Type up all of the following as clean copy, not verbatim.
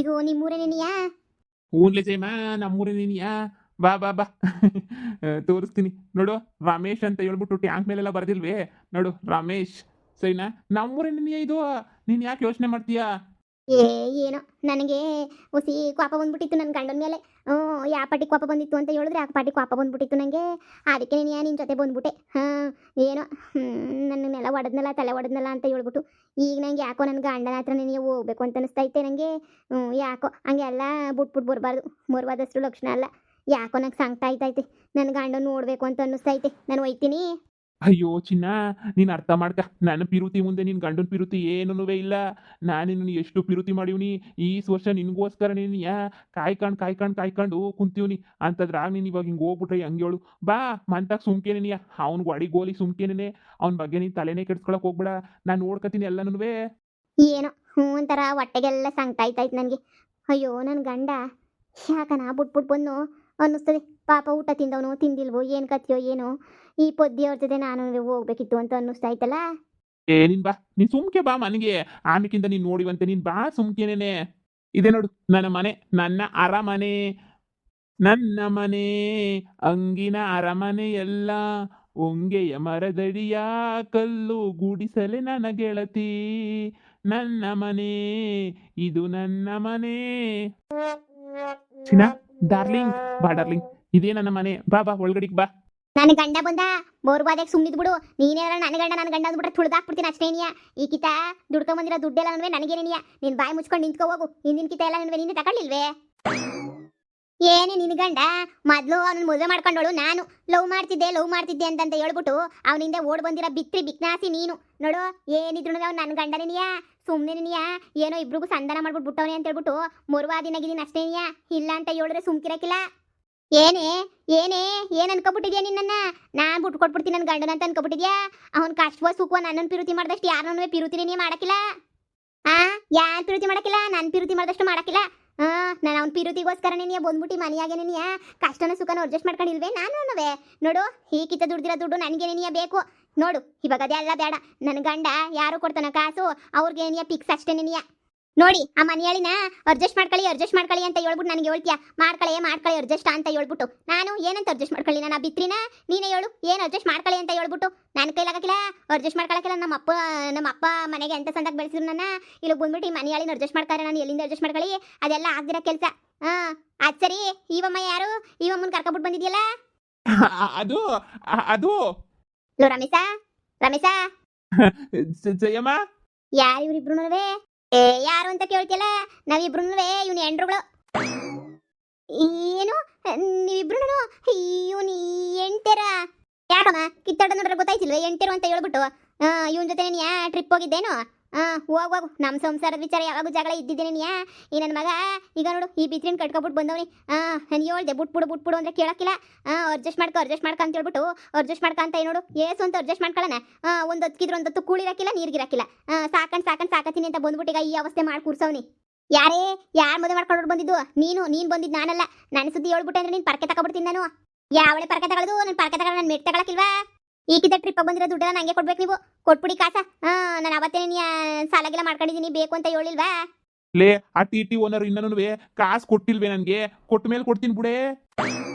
ಈಗ ನಿಮ್ಮೂರೇನೇನಿಯಾ? ಹೂನ್ಲೆ ಜಯಮ್ಮ, ನಮ್ಮೂರೇ ನೀನಿಯಾ? ಬಾ ಬಾ ಬಾ. ತೋರಿಸ್ತೀನಿ ನೋಡು. ರಮೇಶ್ ಅಂತ ಹೇಳ್ಬಿಟ್ಟು ಟ್ಯಾಂಕ್ ಮೇಲೆಲ್ಲ ಬರ್ದಿಲ್ವೇ? ನೋಡು ರಮೇಶ್. ಸರಿನಾ? ನಮ್ಮೂರೇ ನೀನಿಯಾ ಇದು. ನೀನ್ ಯಾಕೆ ಯೋಚನೆ ಮಾಡ್ತೀಯಾ? ಏ ಏನೋ ನನಗೆ ಹುಸಿ ಕೋಪ ಬಂದ್ಬಿಟ್ಟಿತ್ತು ನನ್ನ ಗಂಡನ ಮೇಲೆ. ಯಾವ ಪಾಟಿ ಕೋಪ ಬಂದಿತ್ತು ಅಂತ ಹೇಳಿದ್ರೆ ಆ ಪಾಟಿ ಕೋಪ ಬಂದ್ಬಿಟ್ಟಿತ್ತು ನನಗೆ. ಅದಕ್ಕೆ ನೀನು ನಿನ್ನ ಜೊತೆ ಬಂದ್ಬಿಟ್ಟೆ. ಏನೋ ನನ್ನನ್ನೆಲ್ಲ ಹೊಡೆದ್ನಲ್ಲ, ತಲೆ ಹೊಡೆದ್ನಲ್ಲ ಅಂತ ಹೇಳ್ಬಿಟ್ಟು ಈಗ ನಂಗೆ ಯಾಕೋ ನನ್ನ ಗಂಡನ ಹತ್ರ ನೀನು ಹೋಗ್ಬೇಕು ಅಂತ ಅನಿಸ್ತೈತೆ ನನಗೆ. ಯಾಕೋ ಹಂಗೆಲ್ಲ ಬಿಟ್ಬಿಟ್ಟು ಬರಬಾರ್ದು. ಬರಬಾರ್ದಷ್ಟು ಲಕ್ಷಣ ಅಲ್ಲ. ಯಾಕೋ ನಂಗೆ ಸಂಕಟ ಆಯ್ತೈತೆ. ನನ್ನ ಗಂಡನ ನೋಡಬೇಕು ಅಂತ ಅನ್ನಿಸ್ತೈತೆ. ನಾನು ಒಯ್ತೀನಿ. ಅಯ್ಯೋ ಚಿನ್ನ, ನೀನ್ ಅರ್ಥ ಮಾಡ್ಕ. ನನ್ನ ಪಿರುತಿ ಮುಂದೆ ನಿನ್ ಗಂಡನ ಪಿರುತಿ ಏನೂವೇ ಇಲ್ಲ. ನಾನು ನಿನ್ನ ಎಷ್ಟು ಪಿರುತಿ ಮಾಡೀವ್ನಿ. ಈ ವರ್ಷ ನಿನ್ಗೋಸ್ಕರ ನೀನು ಕಾಯ್ಕೊಂಡು ಕುಂತೀವ್ನಿ ಅಂತದ್ರಾಗ ನೀನು ಇವಾಗ ಹಿಂಗೆ ಹೋಗ್ಬಿಟ್ರೆ ಹಂಗೆ ಹೇಳು. ಬಾ ಮಂತಾಗ ಸುಮ್ಕೇನೇನಿಯ ಅವ್ನ ಗೋಡಿ ಗೋಲಿ ಸುಮ್ಕೇನೇನೆ. ಅವ್ನ ಬಗ್ಗೆ ನೀನು ತಲೆನೇ ಕೆಡ್ಸ್ಕೊಳಕ್ ಹೋಗ್ಬೇಡ. ನಾನು ನೋಡ್ಕತೀನಿ ಎಲ್ಲನೂ. ಏನೋ ಒಂಥರ ಹೊಟ್ಟೆಗೆಲ್ಲ ಸಂಕಟ ಆಯ್ತಾಯ್ತು ನನಗೆ. ಅಯ್ಯೋ ನನ್ನ ಗಂಡ ಯಾಕನ ಬಿಟ್ಬಿಟ್ಟು ಬಂದು ಅನ್ನಿಸ್ತದೆ. ಪಾಪ ಊಟ ತಿಂದವನು ತಿಂದಿಲ್ವೋ ಏನು ಕತ್ತಿಯೋ ಏನೋ. ಈ ಪೊದ್ದಿ ಅವ್ರ ಜೊತೆ ನಾನು ಹೋಗ್ಬೇಕಿತ್ತು ಅಂತ ಅನ್ನಿಸ್ತಾಯ್ತಲ್ಲ. ನೀನ್ ಬಾ, ನೀನ್ ಸುಮ್ಕೆ ಬಾ ಮನೆಗೆ. ಆಮೇಕಿಂದ ನೀನ್ ನೋಡಿವಂತೆ ನೀನ್ ಬಾ ಸುಮ್ಕೇನೇನೆ. ಇದೆ ನೋಡು ನನ್ನ ಮನೆ, ನನ್ನ ಅರಮನೆ. ನನ್ನ ಮನೆ ಅಂಗಿನ ಅರಮನೆ ಎಲ್ಲ ಹೊಂಗೆಯ ಮರದಡಿಯ ಕಲ್ಲು ಗುಡಿಸಲೆ ನನ್ನ ಗೆಳತಿ. ನನ್ನ ಮನೆ, ಇದು ನನ್ನ ಮನೆ. ಚಿನ್ನ, ಡಾರ್ಲಿಂಗ್, ಬಾ ಡಾರ್ಲಿಂಗ್. ಇದೇ ನನ್ನ ಮನೆ. ಬಾ ಬಾ ಒಳಗಡಿಗೆ ಬಾ. ನನ್ನ ಗಂಡ ಬಂದ ಬೋರ್ಬಾದಾಗ ಸುಮ್ಮನಿದ್ ಬಿಡು. ನೀನೇನಾರ ನನ್ನ ಗಂಡ ಅಂದ್ಬಿಟ್ರೆ ತುಳಿದಾಕ್ಬಿಡ್ತೀನಿ ಅಷ್ಟೇನಿಯ. ಈ ಕಿತ ದುಡ್ಕೊಂಬಂದಿರೋ ದುಡ್ಡೆಲ್ಲ ನನಗೇನೇನಿಯ. ನೀನು ಬಾಯಿ ಮುಚ್ಕೊಂಡು ನಿಂತ್ಕೋ ಹೋಗು. ಹಿಂದಿನ ಕಿತ ಎಲ್ಲ ನೀನು ತಗೊಳ್ಳಿಲ್ವೇ? ಏನೇ ನಿನ್ನ ಗಂಡ ಮೊದಲು ಅವನನ್ನ ಮದುವೆ ಮಾಡ್ಕೊಂಡೋಳು. ನಾನು ಲವ್ ಮಾಡ್ತಿದ್ದೆ ಅಂತ ಹೇಳ್ಬಿಟ್ಟು ಅವನಿಂದ ಓಡ್ ಬಂದಿರೋ ಬಿಕ್ನಾಸಿ ನೀನು ನೋಡು. ಏನಿದ್ರು ಅವ್ನು ನನ್ನ ಗಂಡನೇನಿಯಾ? ಸುಮ್ಮನೆನಿಯಾ? ಏನೋ ಇಬ್ರಿಗೂ ಸಂಧಾನ ಮಾಡ್ಬಿಟ್ಟು ಬಿಟ್ಟವನೇ ಅಂತ ಹೇಳ್ಬಿಟ್ಟು ಮೊರ್ವಾದಿನಾಗಿದ್ದೀನಿ ಅಷ್ಟೇನಿಯಾ? ಇಲ್ಲ ಅಂತ ಹೇಳಿದ್ರೆ ಸುಮ್ಕಿರಕ್ಕಿಲ್ಲ. ಏನೇ ಏನೇ ಏನ್ ಅನ್ಕೊಬಿಟ್ಟಿದ್ಯಾ ನಿನ್ನ? ನಾನು ಬಿಟ್ಟು ಕೊಟ್ಬಿಡ್ತೀನಿ ನನ್ನ ಗಂಡನ ಅಂತ ಅನ್ಕೊಬಿಟ್ಟಿದ್ಯಾ? ಅವ್ನು ಕಷ್ಟವ ಸುಖವ ನನ್ನನ್ನು ಪಿರುತಿ ಮಾಡ್ದಷ್ಟು ಯಾರನ್ನೂ ಪಿರುತಿನೇ ಮಾಡಕ್ಕಿಲ್ಲ. ಯಾರು ಪಿರುತಿ ಮಾಡಕ್ಕಿಲ್ಲ? ನನ್ನ ಪಿರುತಿ ಮಾಡ್ದಷ್ಟು ಮಾಡಕ್ಕಿಲ್ಲ. ನಾನು ಅವ್ನ ಪಿರುತಿಗೋಸ್ಕರನೇ ನೀ ಬಂದ್ಬಿಟ್ಟು ಮನೆಯಾಗೇನೆ ನೀ ಕಷ್ಟನ ಸುಖನ ಅಡ್ಜಸ್ಟ್ ಮಾಡ್ಕೊಂಡಿಲ್ವೇ? ನಾನು ನೋಡು, ಈ ಕಿತ್ತ ದುಡ್ದಿರೋ ದುಡ್ಡು ನನಗೇನೆ ನೀ ಬೇಕು. ನೋಡು ಇವಾಗ ಅದೆಲ್ಲ ಬೇಡ. ನನ್ನ ಗಂಡ ಯಾರು ಕೊಡ್ತಾನ ಕಾಸು ಅವ್ರಿಗೆ ನೀ ಪಿಕ್ಸ್ ಅಷ್ಟೇನೆ ನೀ ನೋಡಿ. ಆ ಮನೆಯಾಳಿನ ಅಡ್ಜಸ್ಟ್ ಮಾಡ್ಕೊಳ್ಳಿ ಅಂತ ಹೇಳ್ಬಿಟ್ಟು ನನಗೆ ಹೇಳ್ತೀಯ. ಮಾಡ್ಕೊಳ್ಳಿ ಅಡ್ಜಸ್ಟ್ ಅಂತ ಹೇಳ್ಬಿಟ್ಟು ನಾನು ಏನಂತ ಅಡ್ಜಸ್ಟ್ ಮಾಡ್ಕೊಳ್ಳಿ? ನಾನು ಆ ಬಿತ್ರಿನ ನೀನೇ ಹೇಳು. ಏನು ಅಡ್ಜಸ್ಟ್ ಮಾಡ್ಕೊಳ್ಳಿ ಅಂತ ಹೇಳ್ಬಿಟ್ಟು ನನ್ನ ಕೈಲಾಗಕ್ಕಿಲ್ಲ. ಅಡ್ಜಸ್ಟ್ ಮಾಡ್ಕೊಳಕ್ಕಿಲ್ಲ. ನಮ್ಮ ಅಪ್ಪ ಮನೆಗೆ ಎಂತ ಸಂದಾಗ ಬೆಳೆಸಿದ್ರು ನನ್ನ. ಇಲ್ಲಿ ಬಂದ್ಬಿಟ್ಟು ಈ ಮನೆಯಾಳಿನ ಅಡ್ಜಸ್ಟ್ ಮಾಡ್ತಾರೆ. ನಾನು ಎಲ್ಲಿಂದ ಅಡ್ಜಸ್ಟ್ ಮಾಡ್ಕೊಳ್ಳಿ? ಅದೆಲ್ಲ ಆಗ್ದಿರೋ ಕೆಲಸ. ಅದು ಸರಿ. ಇವಮ್ಮ ಯಾರು? ಇವಮ್ಮನ ಕರ್ಕೊಬಿಟ್ಟು ಬಂದಿದ್ಯಲ್ಲ? ಅದು ಅದು ಲೋ ರಮೇಶ ಜಯಮ್ಮ. ಯಾರು ಇವ್ರಿಬ್ರು? ಯಾರು ಅಂತ ಕೇಳ್ತಿಯಲ್ಲ? ನಾವಿಬ್ರು ಇವ್ನು ಎಂಡ್ರುಗಳು. ಏನು ನೀವಿಬ್ರು ಇವನು ಎಂಟೆರ? ಯಾಕಮ್ಮ ಕಿತ್ತಾಡ ನೋಡ್ರೆ ಗೊತ್ತಾಯ್ತಿಲ್ವೇ ಎಂಟೆರು ಅಂತ ಹೇಳ್ಬಿಟ್ಟು? ಇವನ್ ಜೊತೆ ನೀ ಟ್ರಿಪ್ ಹೋಗಿದ್ದೇನು? ಹೋಗು. ನಮ್ಮ ಸಂಸಾರದ ವಿಚಾರ ಯಾವಾಗೂ ಜಗಳ ಇದ್ದಿದ್ದೇನೆ ನೀ. ಈ ನನ್ನ ಮಗ ಈಗ ನೋಡು ಈ ಬಿತ್ರಿನ ಕಟ್ಕೊಬಿಟ್ಟು ಬಂದವನಿ. ನಾನು ಹೇಳ್ದೆ ಬಿಟ್ಬಿಡು ಅಂದ್ರೆ ಕೇಳಕ್ಕಿಲ್ಲ. ಅಡ್ಜಸ್ಟ್ ಮಾಡ್ಕೊ ಅಂತ ಹೇಳ್ಬಿಟ್ಟು ಅಡ್ಜಸ್ಟ್ ಮಾಡ್ಕೊಂತ ನೋಡು. ಏಸು ಅಂತ ಅಡ್ಜಸ್ಟ್ ಮಾಡ್ಕೊಳ್ಳೋಣ. ಒಂದು ಹೊತ್ತಿದ್ರು ಒಂದು ಹೊತ್ತು ಕೂಳಿರಕ್ಕಿಲ್ಲ, ನೀರ್ಗಿರಕ್ಕಿಲ್ಲ. ಸಾಕತ್ತೀನಿ ಅಂತ ಬಂದ್ಬಿಟ್ಟು ಈಗ ಈ ಅವಸ್ಥೆ ಮಾಡಿ ಕೂರ್ಸವ್ನಿ. ಯಾರು ಮದುವೆ ಮಾಡ್ಕೊಂಡು ಬಂದಿದ್ದು? ನೀನು ಬಂದಿದ್ದು ನಾನಲ್ಲ. ನನ್ನ ಸುದ್ದಿ ಹೇಳ್ಬಿಟ್ಟೆ ಅಂದ್ರೆ ನೀನು ಪರ್ಕೆ ತಗೊಬಿಡ್ತೀನಿ ನಾನು. ಯಾವಳೆ ಪರ್ಕೆ ತಗೊಳ್ಳೋದು? ನನ್ನ ಪರ್ಕೆ ತಗೊಳ್ಳೋ ನನ್ನ ಮೆಟ್ ತಗೊಳಕ್ಕಿಲ್ವಾ? ಈಗಿದ್ದ ಟ್ರಿಪ್ ಬಂದಿರೋ ದುಡ್ಡೆಲ್ಲ ನಂಗೆ ಕೊಡ್ಬೇಕು ನೀವು. ಕೊಟ್ಬಿಡಿ ಕಾಸ. ನಾನು ಅವತ್ತೇ ಸಾಲಾಗೆಲ್ಲ ಮಾಡ್ಕೊಂಡಿದ್ದೀನಿ ಬೇಕು ಅಂತ ಹೇಳಿಲ್ವಾ? ಲೇ ಆ ಟಿ ಓನರ್ ಇನ್ನೂ ಕಾಸು ಕೊಟ್ಟಿಲ್ವೇ ನನ್ಗೆ? ಕೊಟ್ಟ ಮೇಲೆ ಕೊಡ್ತೀನಿ ಬಿಡೇ.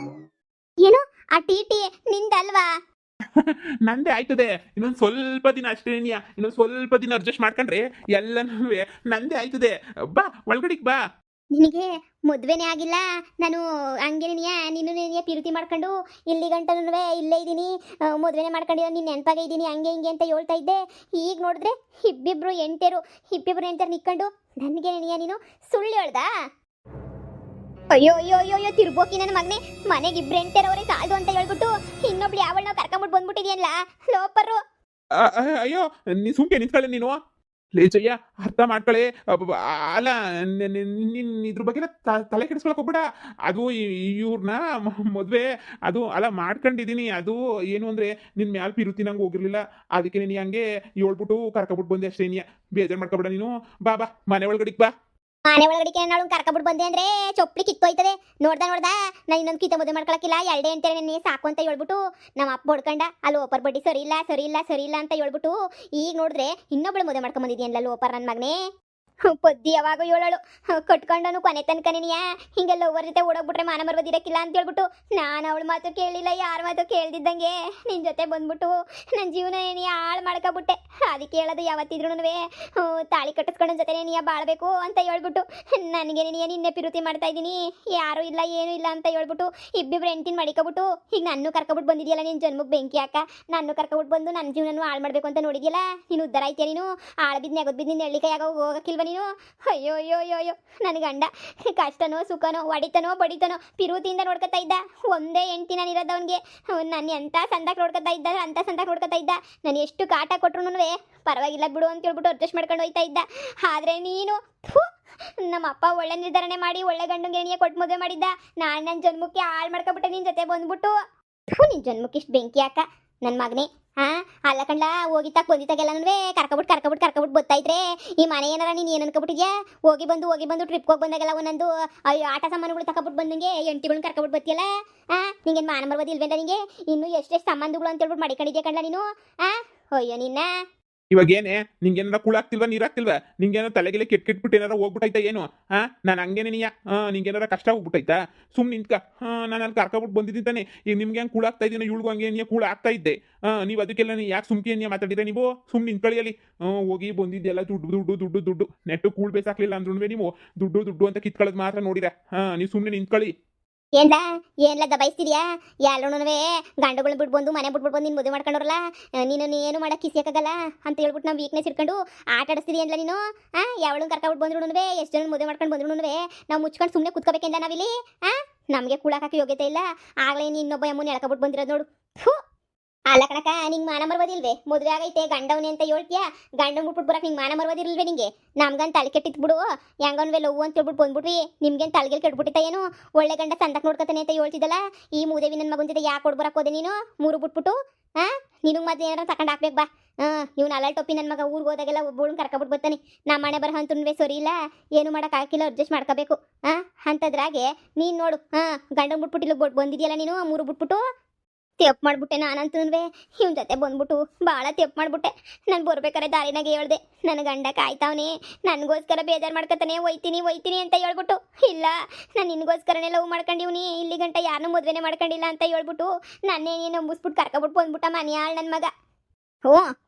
ಏನು ಆ ಟಿ ನಿಂದಲ್ವಾ? ನಂದೇ ಆಯ್ತದೆ. ಇನ್ನೊಂದು ಸ್ವಲ್ಪ ದಿನ ಅಷ್ಟೇ. ಇನ್ನೊಂದು ಸ್ವಲ್ಪ ದಿನ ಅಡ್ಜಸ್ಟ್ ಮಾಡ್ಕೊಂಡ್ರೆ ಎಲ್ಲನೂ ನಂದೇ ಆಯ್ತದೆ. ಬಾ ಒಳಗಡಿಗೆ ಬಾ. ನಿನಗೆ ಮದುವೆನೇ ಆಗಿಲ್ಲ. ನಾನು ಹಂಗೇನಿಯ ನೀನು ಪಿರುತಿ ಮಾಡ್ಕೊಂಡು ಇಲ್ಲಿ ಗಂಟನೂ ಇಲ್ಲೇ ಇದ್ದೀನಿ. ಮದುವೆನೇ ಮಾಡ್ಕೊಂಡಿರೋ ನೀನು ನೆನಪಾಗೆ ಇದ್ದೀನಿ ಹಂಗೆ ಹಿಂಗೆ ಅಂತ ಹೇಳ್ತಾ ಇದ್ದೆ. ಈಗ ನೋಡಿದ್ರೆ ಇಬ್ಬಿಬ್ರು ಎಂಟೇರು ನಿಕ್ಕೊಂಡು ನನಗೇನಿಯ ನೀನು ಸುಳ್ಳು ಹೇಳ್ದಾ? ಅಯ್ಯೋ ತಿರ್ಬೋಕಿ ನನ್ನ ಮಗನೇ. ಮನೆಗೆ ಇಬ್ರು ಎಂಟೇರವ್ರೆ ಸಾಲದು ಅಂತ ಹೇಳ್ಬಿಟ್ಟು ಇನ್ನೊಬ್ಳು ಯಾವಳು ನಾವು ಕರ್ಕೊಂಬಿಟ್ಟು ಬಂದ್ಬಿಟ್ಟಿದ್ಯಲ್ಲ ಲೋಪರು. ಅಯ್ಯೋ ನೀ ಸುಮ್ಕೆ ನಿಂತ್ಕೊಳ್ಳಿ ನೀನು. ಲೇ ಜಯ್ಯ, ಅರ್ಥ ಮಾಡ್ಕೊಳ್ಳಿ. ಅಲ್ಲ ನಿನ್ ಇದ್ರ ಬಗ್ಗೆ ತಲೆ ಕೆಡಿಸ್ಕೊಳಕ್ ಹೋಗ್ಬೇಡ. ಅದು ಇವ್ರನ್ನ ಮದ್ವೆ ಅದು ಅಲ್ಲ ಮಾಡ್ಕೊಂಡಿದೀನಿ. ಅದು ಏನು ಅಂದ್ರೆ ನಿನ್ ಮ್ಯಾಲ ಪಿರುತಿ ನಂಗೆ ಹೋಗಿರ್ಲಿಲ್ಲ. ಅದಕ್ಕೆ ನೀನು ಹಂಗೆ ಹೇಳ್ಬಿಟ್ಟು ಕರ್ಕೊಬಿಟ್ಟು ಬಂದೆ ಅಷ್ಟೇ. ನೀ ಬೇಜಾರು ಮಾಡ್ಕೊಬೇಡ ನೀನು. ಬಾ ಮನೆ ಒಳಗಡಿಗೆ ಬಾ. ಮನೆ ಒಳಗಡಿಕೆ ನಾನು ಕರ್ಕೊಬಿಟ್ಟು ಬಂದೆ ಅಂದ್ರೆ ಚೊಪ್ಲಿ ಕಿತ್ತೋಯ್ತದೆ. ನೋಡ್ದ ನಾನು ಇನ್ನೊಂದು ಕಿತ್ತ ಮದುವೆ ಮಾಡ್ಕೊಳಕ್ಕಿಲ್ಲ. ಎರಡೇ ಎಂಟೇನೆ ಸಾಕು ಅಂತ ಹೇಳ್ಬಿಟ್ಟು ನಮ್ಮ ಅಪ್ಪ ಹೊಡ್ಕೊಂಡ. ಅಲ್ಲಿ ಓಪರ್ ಬಡ್ಡಿ ಸರಿ ಇಲ್ಲ ಅಂತ ಹೇಳ್ಬಿಟ್ಟು ಈಗ ನೋಡಿದ್ರೆ ಇನ್ನೊಬ್ಳು ಮದುವೆ ಮಾಡ್ಕೊಂಡ್ ಬಂದಿದ್ಯಲ್ಲ ಲೋಪರ್ ನನ್ನ ಮಗನೇ. ಪೊದ್ದಿ ಯಾವಾಗ ಹೇಳೋಳು ಕಟ್ಕೊಂಡನು ಕೊನೆ ತನಕನೇನಿಯ ಹಿಂಗೆ ಲವ್ವರ್ ಜೊತೆ ಓಡೋಗ್ಬಿಟ್ರೆ ಮಾನ ಮರ್ವದಿರಕ್ಕಿಲ್ಲ ಅಂತ ಹೇಳ್ಬಿಟ್ಟು ನಾನು ಅವಳ ಮಾತು ಕೇಳಲಿಲ್ಲ, ಯಾರ ಮಾತು ಕೇಳ್ದಿದ್ದಂಗೆ ನಿನ್ನ ಜೊತೆ ಬಂದ್ಬಿಟ್ಟು ನನ್ನ ಜೀವನ ಏನಿ ಹಾಳು ಮಾಡ್ಕೊಬಿಟ್ಟೆ. ಅದಕ್ಕೆ ಹೇಳೋದು ಯಾವತ್ತಿದ್ರೂ ತಾಳಿ ಕಟ್ಟಿಸ್ಕೊಂಡು ಜೊತೆ ನೀ ಬಾಳ್ಬೇಕು ಅಂತ ಹೇಳ್ಬಿಟ್ಟು ನನಗೆ ನಿನ್ನೆ ಪಿರುತಿ ಮಾಡ್ತಾ ಇದ್ದೀನಿ, ಯಾರು ಇಲ್ಲ ಏನೂ ಇಲ್ಲ ಅಂತ ಹೇಳ್ಬಿಟ್ಟು ಇಬ್ಬಿಬ್ರು ಹೆಂಡ್ತಿನ ಮಡಿಕೊಬಿಟ್ಟು ಈಗ ನನ್ನ ಕರ್ಕೊಬಿಟ್ಟು ಬಂದಿದೆಯಲ್ಲ ನಿನ್ನ ಜನ್ಮಕ್ಕೆ ಬೆಂಕಿ ಹಾಕ. ನನ್ನ ಕರ್ಕೊಬಿಟ್ಟು ಬಂದು ನನ್ನ ಜೀವನ ಹಾಳು ಮಾಡಬೇಕು ಅಂತ ನೋಡಿದ್ಯಲ್ಲ, ನೀನು ಉದ್ದಾರ ಐತಿಯ ನೀನು ಆಳು ಬಿದ್ದು ನೆಗದ್ ಬಿದ್ದು ನಿನ್ನ ಎಳ್ಳಿಕೈಯಾಗ ಹೋಗಕ್ಕಿಲ್ವ ನೀನು? ಅಯ್ಯೋ ಅಯ್ಯೋ ಅಯ್ಯೋ ಅಯ್ಯೋ ನನ್ನ ಗಂಡ ಕಷ್ಟನೋ ಸುಖನೋ ಹೊಡಿತನೋ ಬಡಿತನೋ ಪಿರುತಿಯಿಂದ ನೋಡ್ಕೊತಾ ಇದ್ದ. ಒಂದೇ ಹೆಂಡ್ತಿ ನಾನು ಇರೋದವನಿಗೆ ನಾನು ಎಂಥ ಸಂದಾಕ್ ನೋಡ್ಕೊತಾ ಇದ್ದ, ಅಂಥ ಸಂದಾಕ್ ನೋಡ್ಕೊತಾ ಇದ್ದ. ನಾನು ಎಷ್ಟು ಕಾಟ ಕೊಟ್ರು ಪರವಾಗಿಲ್ಲ ಬಿಡು ಅಂತ ಹೇಳ್ಬಿಟ್ಟು ಅಡ್ಜಸ್ಟ್ ಮಾಡ್ಕೊಂಡು ಹೋಯ್ತಾ ಇದ್ದ. ಆದರೆ ನೀನು ನಮ್ಮ ಅಪ್ಪ ಒಳ್ಳೆ ನಿರ್ಧಾರಣೆ ಮಾಡಿ ಒಳ್ಳೆ ಗಂಡಂಗೆ ಎಣಿಯ ಕೊಟ್ಟು ಮದುವೆ ಮಾಡಿದ್ದ. ನಾನು ನನ್ನ ಜನ್ಮಕ್ಕೆ ಹಾಳು ಮಾಡ್ಕೊಬಿಟ್ಟೆ ನಿನ್ನ ಜೊತೆ ಬಂದ್ಬಿಟ್ಟು. ನಿನ್ನ ಜನ್ಮಕ್ಕೆ ಇಷ್ಟು ಬೆಂಕಿ ಹಾಕ ನನ್ನ ಮಗನೇ. ಅಲ್ಲ ಕಂಡ್ಲ ಹೋಗಿತ್ತಾಗ ಬಂದಿತ್ತಾಗೆಲ್ಲನೂ ಕರ್ಕೊಬಿಟ್ಟು ಬರ್ತಾಯಿದ್ರೆ ಈ ಮನೆ ಏನಾರ ನೀನು ಏನು ಅನ್ಕೊಬಿಟ್ಟಿದ್ಯಾ? ಹೋಗಿ ಬಂದು ಟ್ರಿಪ್ಗೆ ಹೋಗಿ ಬಂದಾಗೆಲ್ಲ ಒಂದೊಂದು ಆಟ ಸಾಮಾನುಗಳು ತಗೊಬಿಟ್ಟು ಬಂದಂಗೆ ಎಂಟಿಗಳನ್ನ ಕರ್ಕೊಬಿಟ್ಟು ಬರ್ತೀಯಲ್ಲ. ನಿಂಗೇನು ಮಾನ ಮರ್ವದಿ ಇಲ್ವೇಂದ ನಿಂಗೆ? ಇನ್ನು ಎಷ್ಟೆಷ್ಟು ಸಂಬಂಧಗಳು ಅಂತ ಹೇಳ್ಬಿಟ್ಟು ಮಡಿಕೊಂಡಿದ್ಯಾ ಕಂಡ್ಲ ನೀನು? ಅಯ್ಯೋ ನಿನ್ನ ಇವಾಗ ಏನೇ ನಿಂಗೇನಾರ ಕೂಳಾಗ್ತಿಲ್ವಾ, ನೀರಾಗ್ತಿಲ್ವಾ? ನಿಂಗೇನಾರ ತಲೆಗೆಲೆ ಕೆಟ್ಬಿಟ್ಟು ಏನಾರ ಹೋಗ್ಬಿಟ್ಟೈತಾ ಏನು? ನಾನು ಹಂಗೇನೆ ನೀಯ ನಿಂಗೇನಾರ ಕಷ್ಟ ಹೋಗ್ಬಿಟ್ಟೈತಾ? ಸುಮ್ಮನೆ ನಿಂತ್ಕ. ನಾನು ಅಲ್ಲಿ ಕರ್ಕೊಬಿಟ್ಟು ಬಂದಿದ್ದೀನಿ ತಾನೆ. ಈಗ ನಿಮ್ಗೆ ಹೆಂಗೆ ಕೂಳಾಗ್ತಾ ಇದ್ದೀನಿ, ಇಳ್ಗು ಹಂಗೆ ನೀ ಕೂಳ ಆಗ್ತಾ ಇದ್ದೆ. ನೀವು ಅದಕ್ಕೆಲ್ಲ ನೀ ಯಾಕೆ ಸುಮ್ಕೆ ನೀ ಮಾತಾಡಿದ್ರೆ ನೀವು ಸುಮ್ಮನೆ ನಿಂತ್ಕೊಳ್ಳಿ ಅಲ್ಲಿ. ಹೋಗಿ ಬಂದಿದ್ದೆಲ್ಲ ದುಡ್ಡು ನೆಟ್ಟು ಕೂಳ್ ಬೇಸಾಕ್ಲಿಲ್ಲ ಅಂದ್ರೂ ನೀವು ದುಡ್ಡು ಅಂತ ಕಿತ್ಕೊಳ್ಳೋದು ಮಾತ್ರ ನೋಡಿರ. ನೀವು ಸುಮ್ಮನೆ ನಿಂತ್ಕೊಳ್ಳಿ. ಏನ್ಲ ದಬಾಯಿಸ್ತಿದ್ಯಾ? ಎಲ್ಲರೂ ಗಂಡುಗಳು ಬಿಟ್ಬಂದು ಮನೆ ಬಿಟ್ಬಿಟ್ಟು ನೀನು ಮದುವೆ ಮಾಡ್ಕೊಂಡವ್ರಲ್ಲ, ನೀನು ಏನು ಮಾಡಕ್ಕೆ ಕಿಸಿಯಾಕಾಗಲ್ಲ ಅಂತ ಹೇಳ್ಬಿಟ್ಟು ನಾವು ವೀಕ್ನೆಸ್ ಇಟ್ಕೊಂಡು ಆಟ ಆಡಿಸ್ತೀರಿ ಅನ್ಲ ನೀನು? ಯಾವಳು ಕರ್ಕೊಬಿಟ್ಟು ಬಂದ್ರು ಎಷ್ಟು ಜನ ಮದುವೆ ಮಾಡ್ಕೊಂಡು ಬಂದ್ರು ನಾವು ಮುಚ್ಕೊಂಡು ಸುಮ್ಮನೆ ಕುತ್ಕೋಬೇಕೆಂದ ನಾವಿಲ್ಲಿ? ನಮಗೆ ಕೂಳಾಕಕ್ಕೆ ಯೋಗ್ಯತೆ ಇಲ್ಲ, ಆಗಲೇ ನೀನು ಇನ್ನೊಬ್ಬ ಅಮ್ಮನ ಎಳ್ಕೊಬಿಟ್ಟು ಬಂದಿರೋದು ನೋಡು. ಅಲ್ಲ ಕಣಕ, ನಿಂಗೆ ಮಾನ ಮರ್ವದಿಲ್ವೇ? ಮದುವೆ ಆಗೈತೆ ಗಂಡವನೇ ಅಂತ ಹೇಳ್ತೀಯಾ, ಗಂಡನ ಬಿಟ್ಬಿಟ್ಟು ಬರಕ್ಕೆ ನಿಂಗೆ ಮಾನ ಮರ್ವದಿಲ್ವೇ ನಿಂಗೆ? ನಮ್ಗಂತ ತಲೆ ಕೆಟ್ಟಿತ್ತು ಬಿಡು, ಹೆಂಗನ್ವೇ ಲವ್ ಅಂತ ಹೇಳ್ಬಿಟ್ಟು ಬಂದ್ಬಿಟ್ವಿ. ನಿಮ್ಗೇನು ತಲೆಗೆಲ್ ಕೆಟ್ಬಿಟ್ಟಿತ್ತ ಏನು? ಒಳ್ಳೆ ಗಂಡ ಸಂದಕ್ಕೆ ನೋಡ್ಕೊತಾನೆ ಅಂತ ಹೇಳ್ತಿದ್ದಲ್ಲ, ಈ ಮೂದೇವಿ ನನ್ನ ಮಗನ ಜೊತೆ ಯಾಕೆ ಕೊಡ್ಬರಕ್ಕೆ ಹೋದೆ ನೀನು? ಮೂರು ಬಿಟ್ಬಿಟ್ಟು ನಿನಗೆ ಮತ್ತೆ ಏನಾರ ತಗೊಂಡು ಹಾಕ್ಬೇಕು ಬಾ. ಇವ್ನು ಅಲ್ಲ ಟೊಪ್ಪಿ ನನ್ನ ಮಗ ಊರಿಗೆ ಹೋದಾಗೆಲ್ಲ ಒಬ್ಬಳು ಕರ್ಕೊಬಿಟ್ಟು ಬರ್ತಾನೆ. ನಮ್ಮ ಮನೆ ಬರೋ ಅಂತೂ ಸರಿ ಇಲ್ಲ, ಏನು ಮಾಡೋಕೆ ಹಾಕಿಲ್ಲ, ಅಡ್ಜಸ್ಟ್ ಮಾಡ್ಕೋಬೇಕು. ಅಂಥದ್ರಾಗೆ ನೀನು ನೋಡು ಗಂಡನ ಬಿಟ್ಬಿಟ್ಟಿಲ್ಲ ಬಂದಿದೆಯಲ್ಲ ನೀನು ಮೂರು ಬಿಟ್ಬಿಟ್ಟು. ತೆಪ್ಪು ಮಾಡಿಬಿಟ್ಟೆ ನಾನಂತೂ ಇವನ ಜೊತೆ ಬಂದ್ಬಿಟ್ಟು ಭಾಳ ತೆಪ್ಪು ಮಾಡಿಬಿಟ್ಟೆ. ನಾನು ಬರ್ಬೇಕಾರೆ ದಾರಿನಾಗೆ ಹೇಳ್ದೆ, ನನ್ನ ಗಂಡ ಕಾಯ್ತಾವನೆ, ನನಗೋಸ್ಕರ ಬೇಜಾರು ಮಾಡ್ಕೊತಾನೆ, ಒಯ್ತೀನಿ ಅಂತ ಹೇಳ್ಬಿಟ್ಟು. ಇಲ್ಲ, ನಾನು ನಿನಗೋಸ್ಕರನೇ ಲವ್ ಮಾಡ್ಕೊಂಡಿವ್ನಿ, ಇಲ್ಲಿ ಗಂಟ ಯಾರನ್ನೂ ಮದುವೆನೇ ಮಾಡ್ಕೊಂಡಿಲ್ಲ ಅಂತ ಹೇಳ್ಬಿಟ್ಟು ನನ್ನೇನೇ ನಂಬಿಸ್ಬಿಟ್ಟು ಕರ್ಕೊಬಿಟ್ಟು ಬಂದ್ಬಿಟ್ಟ ಮನೆಯಾಳು ನನ್ನ ಮಗ.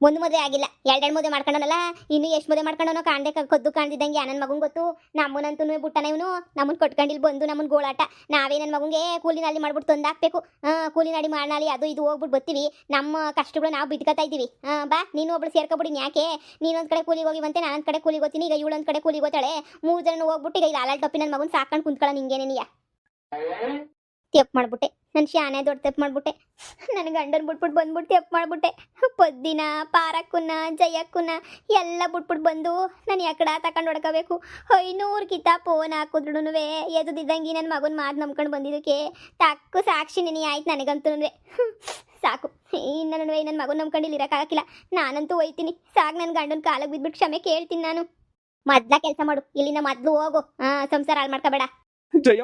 ಒಂದು ಮದುವೆ ಆಗಿಲ್ಲ, ಎರಡೆರಡು ಮದುವೆ ಮಾಡ್ಕೊಂಡನಲ್ಲ, ಇನ್ನು ಎಷ್ಟು ಮದುವೆ ಮಾಡ್ಕೊಂಡನೋ ಕಾಣದೆ ಕದ್ದು ಕಾಣ್ದಿದ್ದಂಗೆ ನನ್ನ ಮಗನ ಗೊತ್ತು. ನಮ್ಮನಂತೂ ಬಿಟ್ಟನ ಇವನು, ನಮ್ಮನ್ನು ಕೊಟ್ಕೊಂಡಿಲ್ಲಿ ಬಂದು ನಮ್ಮನ್ನು ಗೋಳಾಟ. ನಾವೇ ನನ್ನ ಮಗನಿಗೆ ಕೂಲಿನಾಲಿ ಮಾಡ್ಬಿಟ್ಟು ತಂದಾಕ್ಬೇಕು. ಕೂಲಿನಾಡಿ ಮಾಡನಾಲಿ ಅದು ಇದು ಹೋಗ್ಬಿಟ್ಟು ಬರ್ತೀವಿ, ನಮ್ಮ ಕಷ್ಟಗಳು ನಾವು ಬಿದ್ಕೋತಾ ಇದ್ದೀವಿ. ಬಾ ನೀನು ಒಬ್ಳು ಸೇರ್ಕೊಬಿಡಿ. ಯಾಕೆ ನೀನೊಂದು ಕಡೆ ಕೂಲಿಗೆ ಹೋಗಿವಂತೆ, ನಾನೊಂದು ಕಡೆ ಕೂಲಿಗೆ ಹೋಗ್ತೀನಿ. ಈಗ ಇವಳೊಂದು ಕಡೆ ಕೂಲಿಗೆ ಹೋಗ್ತಾಳೆ, 3 ಜನ ಹೋಗ್ಬಿಟ್ಟು ಈಗ ಇಲ್ಲಿ ಆಲಾಲ್ ಟೊಪ್ಪಿ ನನ್ನ ಮಗನ ಸಾಕೊಂಡು ಕುಂತ್ಕೊಳ್ಳೋ ನಿಂಗೇನೇನಿಯ? ತೆಪ್ಪು ಮಾಡ್ಬಿಟ್ಟೆ, ನಾನು ಶಾನೆ ದೊಡ್ಡ ತೆಪ್ಪು ಮಾಡ್ಬಿಟ್ಟೆ. ನನ್ನ ಗಂಡನ ಬಿಟ್ಬಿಟ್ಟು ಬಂದ್ಬಿಟ್ಟು ತೆಪ್ಪು ಮಾಡ್ಬಿಟ್ಟೆ. ಪೊದ್ದಿನ ಪಾರಕ್ಕನ್ನ ಜಯಕ್ಕನ್ನ ಎಲ್ಲ ಬಿಟ್ಬಿಟ್ಟು ಬಂದು ನಾನು ಯಾಕಡ ತಗೊಂಡು ಹೊಡ್ಕೋಬೇಕು. 500 ಕಿತ ಫೋನ್ ಹಾಕಿದ್ರು ಎದುದಿದ್ದಂಗೆ ನನ್ನ ಮಗನ ಮಾತು ನಂಬ್ಕೊಂಡು ಬಂದಿದ್ದಕ್ಕೆ ತಕ್ಕು ಸಾಕ್ಷಿ ನೆನೆ ಆಯ್ತು ನನಗಂತೂ. ಸಾಕು, ಇನ್ನು ನನ್ನ ಮಗನ ನಂಬ್ಕೊಂಡು ಇಲ್ಲಿ ಇರೋಕ್ಕಾಗಕ್ಕಿಲ್ಲ. ನಾನಂತೂ ಹೋಯ್ತೀನಿ, ಸಾಕು. ನನ್ನ ಗಂಡನ ಕಾಲಿಗೆ ಬಿದ್ಬಿಟ್ಟು ಕ್ಷಮೆ ಕೇಳ್ತೀನಿ ನಾನು. ಮೊದ್ಲ ಕೆಲಸ ಮಾಡು, ಇಲ್ಲಿಂದ ಮೊದಲು ಹೋಗು, ಸಂಸಾರ ಹಾಳು ಮಾಡ್ಕೋಬೇಡ. ಜಯ